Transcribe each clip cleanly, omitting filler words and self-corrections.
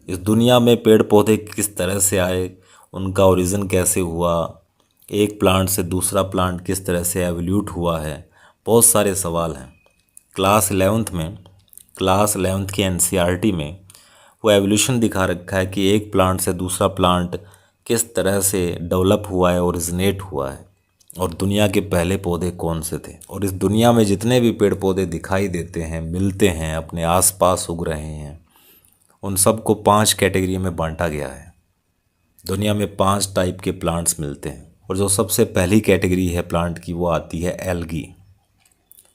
इस दुनिया में पेड़ पौधे किस तरह से आए, उनका ओरिजिन कैसे हुआ, एक प्लांट से दूसरा प्लांट किस तरह से एवोल्यूट हुआ है, बहुत सारे सवाल हैं। क्लास 11th की एनसीईआरटी में वो एवोल्यूशन दिखा रखा है कि एक प्लांट से दूसरा प्लांट किस तरह से डेवलप हुआ है, ओरिजिनेट हुआ है, और दुनिया के पहले पौधे कौन से थे। और इस दुनिया में जितने भी पेड़ पौधे दिखाई देते हैं, मिलते हैं, अपने आसपास उग रहे हैं, उन सब को 5 कैटेगरी में बांटा गया है। दुनिया में 5 टाइप के प्लांट्स मिलते हैं, और जो सबसे पहली कैटेगरी है प्लांट की वो आती है एल्गी।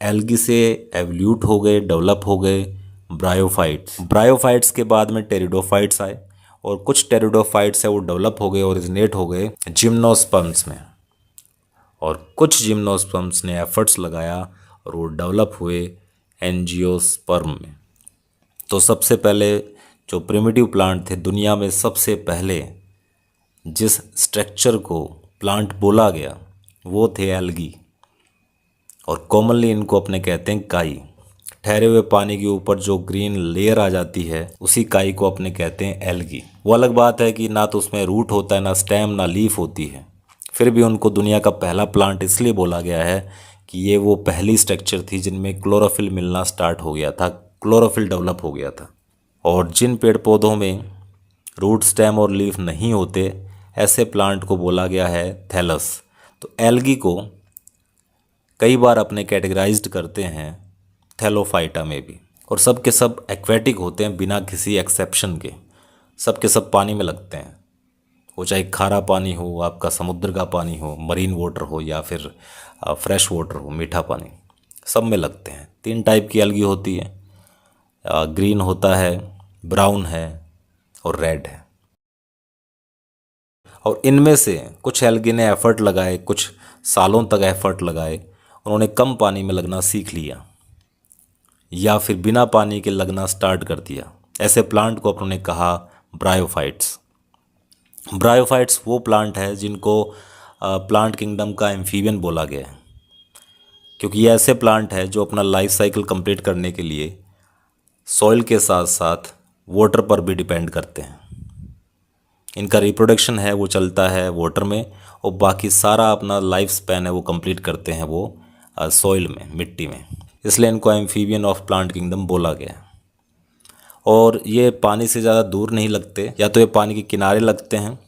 एल्गी से एवोल्यूट हो गए, डेवलप हो गए ब्रायोफाइट्स के बाद में टेरिडोफाइट्स आए, और कुछ टेरिडोफाइट्स है वो डेवलप हो गए, ओरिजिनेट हो गए जिम्नोस्पर्म्स में, और कुछ जिम्नोस्पर्म्स ने एफर्ट्स लगाया और वो डेवलप हुए एंजियोस्पर्म में। तो सबसे पहले जो प्रिमिटिव प्लांट थे दुनिया में, सबसे पहले जिस स्ट्रक्चर को प्लांट बोला गया वो थे एल्गी, और कॉमनली इनको अपने कहते हैं काई। ठहरे हुए पानी के ऊपर जो ग्रीन लेयर आ जाती है उसी काई को अपने कहते हैं एल्गी। वो अलग बात है कि ना तो उसमें रूट होता है, ना स्टेम, ना लीफ होती है, फिर भी उनको दुनिया का पहला प्लांट इसलिए बोला गया है कि ये वो पहली स्ट्रक्चर थी जिनमें क्लोरोफिल मिलना स्टार्ट हो गया था, क्लोरोफिल डेवलप हो गया था। और जिन पेड़ पौधों में रूट, स्टेम और लीफ नहीं होते, ऐसे प्लांट को बोला गया है थैलस। तो एल्गी को कई बार अपने कैटेगराइज्ड करते हैं थैलोफाइटा में भी, और सब के सब एक्वेटिक होते हैं बिना किसी एक्सेप्शन के सब पानी में लगते हैं। वो चाहे खारा पानी हो, आपका समुद्र का पानी हो, मरीन वाटर हो, या फिर फ्रेश वाटर हो, मीठा पानी, सब में लगते हैं। 3 टाइप की एल्गी होती है, ग्रीन होता है, ब्राउन है और रेड है। और इनमें से कुछ एल्गी ने एफर्ट लगाए, कुछ सालों तक एफर्ट लगाए, उन्होंने कम पानी में लगना सीख लिया या फिर बिना पानी के लगना स्टार्ट कर दिया। ऐसे प्लांट को उन्होंने कहा ब्रायोफाइट्स। ब्रायोफाइट्स वो प्लांट है जिनको प्लांट किंगडम का एम्फीबियन बोला गया है, क्योंकि ये ऐसे प्लांट है जो अपना लाइफ साइकिल कंप्लीट करने के लिए सॉइल के साथ साथ वाटर पर भी डिपेंड करते हैं। इनका रिप्रोडक्शन है वो चलता है वाटर में, और बाकी सारा अपना लाइफ स्पैन है वो कंप्लीट करते हैं वो सॉइल में, मिट्टी में। इसलिए इनको एम्फीबियन ऑफ प्लांट किंगडम बोला गया। और ये पानी से ज़्यादा दूर नहीं लगते, या तो ये पानी के किनारे लगते हैं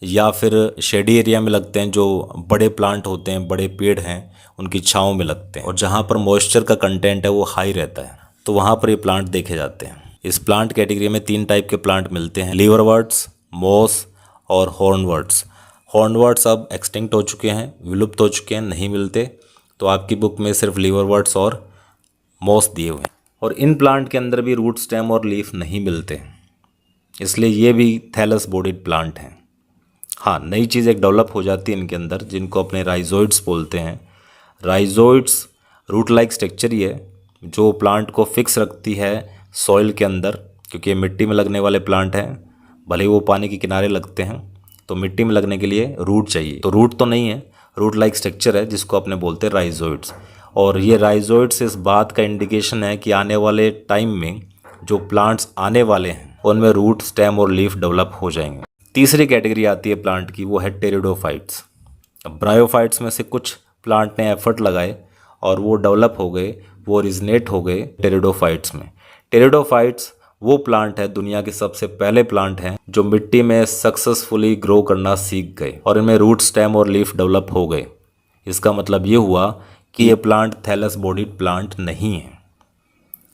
या फिर शेडी एरिया में लगते हैं, जो बड़े प्लांट होते हैं, बड़े पेड़ हैं, उनकी छाँव में लगते हैं। और जहाँ पर मॉइस्चर का कंटेंट है वो हाई रहता है, तो वहाँ पर ये प्लांट देखे जाते हैं। इस प्लांट कैटेगरी में 3 टाइप के प्लांट मिलते हैं, लीवरवर्ट्स, मॉस और हॉर्नवर्ट्स। हॉर्नवर्ट्स अब एक्सटिंक्ट हो चुके हैं, विलुप्त हो चुके हैं, नहीं मिलते। तो आपकी बुक में सिर्फ लीवरवर्ट्स और मॉस दिए हुए हैं। और इन प्लांट के अंदर भी रूट, स्टेम और लीफ नहीं मिलते, इसलिए ये भी थैलस बॉडीड प्लांट हैं। हाँ, नई चीज़ एक डेवलप हो जाती है इनके अंदर, जिनको अपने राइजोइड्स बोलते हैं। राइजोइड्स रूट लाइक स्ट्रक्चर ही है जो प्लांट को फिक्स रखती है सॉइल के अंदर, क्योंकि ये मिट्टी में लगने वाले प्लांट हैं। भले ही वो पानी के किनारे लगते हैं, तो मिट्टी में लगने के लिए रूट चाहिए। तो रूट तो नहीं है, रूट लाइक स्ट्रक्चर है जिसको अपने बोलते हैं राइजोइड्स। और ये राइजोइड्स इस बात का इंडिकेशन है कि आने वाले टाइम में जो प्लांट्स आने वाले हैं उनमें रूट, स्टेम और लीफ डेवलप हो जाएंगे। तीसरी कैटेगरी आती है प्लांट की, वो है टेरिडोफाइट्स। अब ब्रायोफाइट्स में से कुछ प्लांट ने एफर्ट लगाए और वो डेवलप हो गए, वो ओरिजिनेट हो गए टेरिडोफाइट्स में। टेरिडोफाइट्स वो प्लांट है, दुनिया के सबसे पहले प्लांट हैं जो मिट्टी में सक्सेसफुली ग्रो करना सीख गए, और इनमें रूट, स्टेम और लीफ डेवलप हो गए। इसका मतलब ये हुआ कि ये प्लांट थैलस बॉडीड प्लांट नहीं है।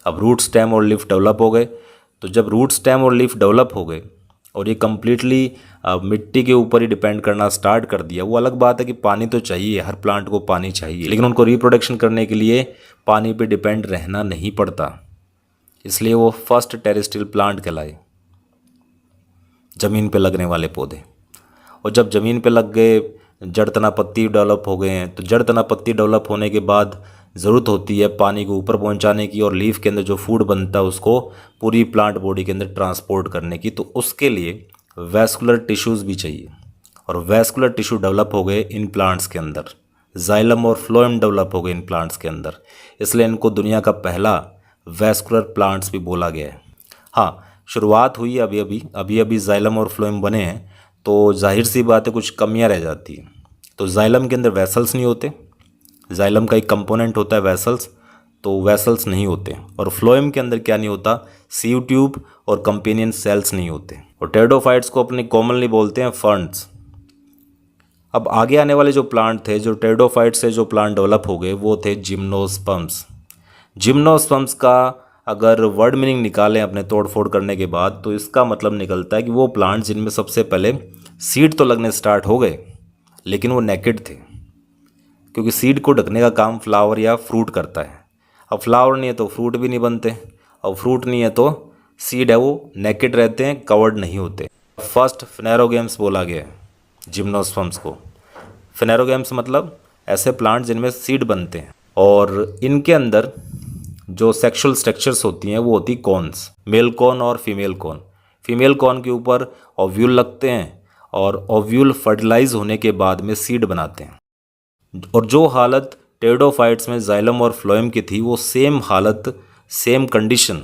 अब रूट, स्टेम और लीफ डेवलप हो गए, तो जब रूट, स्टेम और लीफ डेवलप हो गए और ये कम्प्लीटली मिट्टी के ऊपर ही डिपेंड करना स्टार्ट कर दिया। वो अलग बात है कि पानी तो चाहिए, हर प्लांट को पानी चाहिए, लेकिन उनको रिप्रोडक्शन करने के लिए पानी पे डिपेंड रहना नहीं पड़ता, इसलिए वो फर्स्ट टेरेस्ट्रियल प्लांट कहलाए, ज़मीन पे लगने वाले पौधे। और जब ज़मीन पे लग गए, जड़, तना, पत्ती डेवलप हो गए हैं, तो जड़, तना, पत्ती डेवलप होने के बाद ज़रूरत होती है पानी को ऊपर पहुंचाने की, और लीफ के अंदर जो फूड बनता है उसको पूरी प्लांट बॉडी के अंदर ट्रांसपोर्ट करने की। तो उसके लिए वैस्कुलर टिश्यूज़ भी चाहिए, और वैस्कुलर टिश्यू डेवलप हो गए इन प्लांट्स के अंदर। जाइलम और फ्लोएम डेवलप हो गए इन प्लांट्स के अंदर, इसलिए इनको दुनिया का पहला वैस्कुलर प्लांट्स भी बोला गया है। हाँ, शुरुआत हुई है अभी अभी जाइलम और फ्लोएम बने हैं, तो जाहिर सी बात है कुछ कमियां रह जाती हैं। तो जाइलम के अंदर वेसल्स नहीं होते, जाइलम का एक कंपोनेंट होता है वेसल्स, तो वेसल्स नहीं होते। और फ्लोएम के अंदर क्या नहीं होता, सीव ट्यूब और कंपेनियन सेल्स नहीं होते। और टेरिडोफाइट्स को अपने कॉमनली बोलते हैं फर्न्स। अब आगे आने वाले जो प्लांट थे, जो टेरिडोफाइट से जो प्लांट डेवलप हो गए, वो थे जिम्नोस्पर्म्स। जिम्नोस्पर्म्स का अगर वर्ड मीनिंग निकालें अपने तोड़ फोड़ करने के बाद, तो इसका मतलब निकलता है कि वो प्लांट जिनमें सबसे पहले सीड तो लगने स्टार्ट हो गए, लेकिन वो नेकेड थे, क्योंकि सीड को ढकने का काम फ्लावर या फ्रूट करता है। अब फ्लावर नहीं है तो फ्रूट भी नहीं बनते, और फ्रूट नहीं है तो सीड है वो नेकेड रहते हैं, कवर्ड नहीं होते। फर्स्ट फेनेरोगेम्स बोला गया है जिम्नोस्पर्म्स को। फेनेरोगेम्स मतलब ऐसे प्लांट जिनमें सीड बनते हैं, और इनके अंदर जो सेक्सुअल स्ट्रक्चर्स होती हैं वो होती कॉन्स, मेल कॉन और फीमेल कॉन। फीमेल कॉन के ऊपर ओव्यूल लगते हैं, और ओव्यूल फर्टिलाइज होने के बाद में सीड बनाते हैं। और जो हालत टेरिडोफाइट्स में जाइलम और फ्लोएम की थी, वो सेम हालत, सेम कंडीशन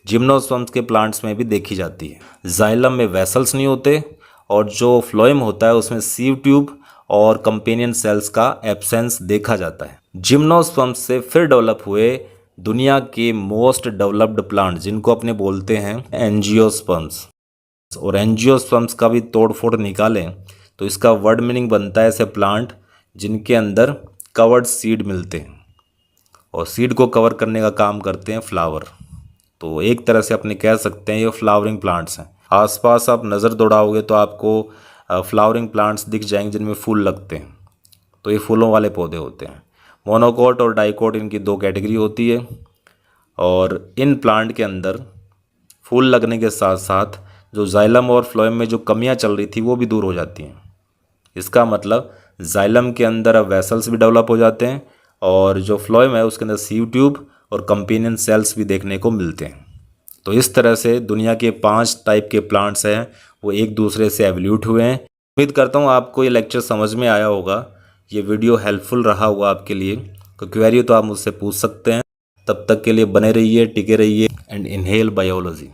जिम्नोस्पर्म्स के प्लांट्स में भी देखी जाती है। जाइलम में वेसल्स नहीं होते, और जो फ्लोएम होता है उसमें सीव ट्यूब और कंपेनियन सेल्स का एब्सेंस देखा जाता है। जिम्नोस्पर्म्स से फिर डेवलप हुए दुनिया के मोस्ट डेवलप्ड प्लांट, जिनको अपने बोलते हैं एंजियोस्पर्म्स। और एंजियोस्पर्म्स का भी तोड़ फोड़ निकालें तो इसका वर्ड मीनिंग बनता है ऐसे प्लांट जिनके अंदर कवर्ड सीड मिलते हैं, और सीड को कवर करने का काम करते हैं फ्लावर। तो एक तरह से अपने कह सकते हैं ये फ्लावरिंग प्लांट्स हैं। आसपास आप नज़र दौड़ाओगे तो आपको फ्लावरिंग प्लांट्स दिख जाएंगे जिनमें फूल लगते हैं, तो ये फूलों वाले पौधे होते हैं। मोनोकोट और डाइकोट इनकी दो कैटेगरी होती है, और इन प्लांट के अंदर फूल लगने के साथ साथ जो जाइलम और फ्लोएम में जो कमियां चल रही थी वो भी दूर हो जाती हैं। इसका मतलब जाइलम के अंदर अब वेसल्स भी डेवलप हो जाते हैं, और जो फ्लोएम है उसके अंदर सीव ट्यूब और कंपेनियन सेल्स भी देखने को मिलते हैं। तो इस तरह से दुनिया के 5 टाइप के प्लांट्स हैं वो एक दूसरे से एवोल्यूट हुए हैं। उम्मीद करता हूँ आपको ये लेक्चर समझ में आया होगा, ये वीडियो हेल्पफुल रहा होगा आपके लिए। कोई क्वेरी हो तो आप मुझसे पूछ सकते हैं। तब तक के लिए बने रहिए, टिके रहिए, एंड इनहेल बायोलॉजी।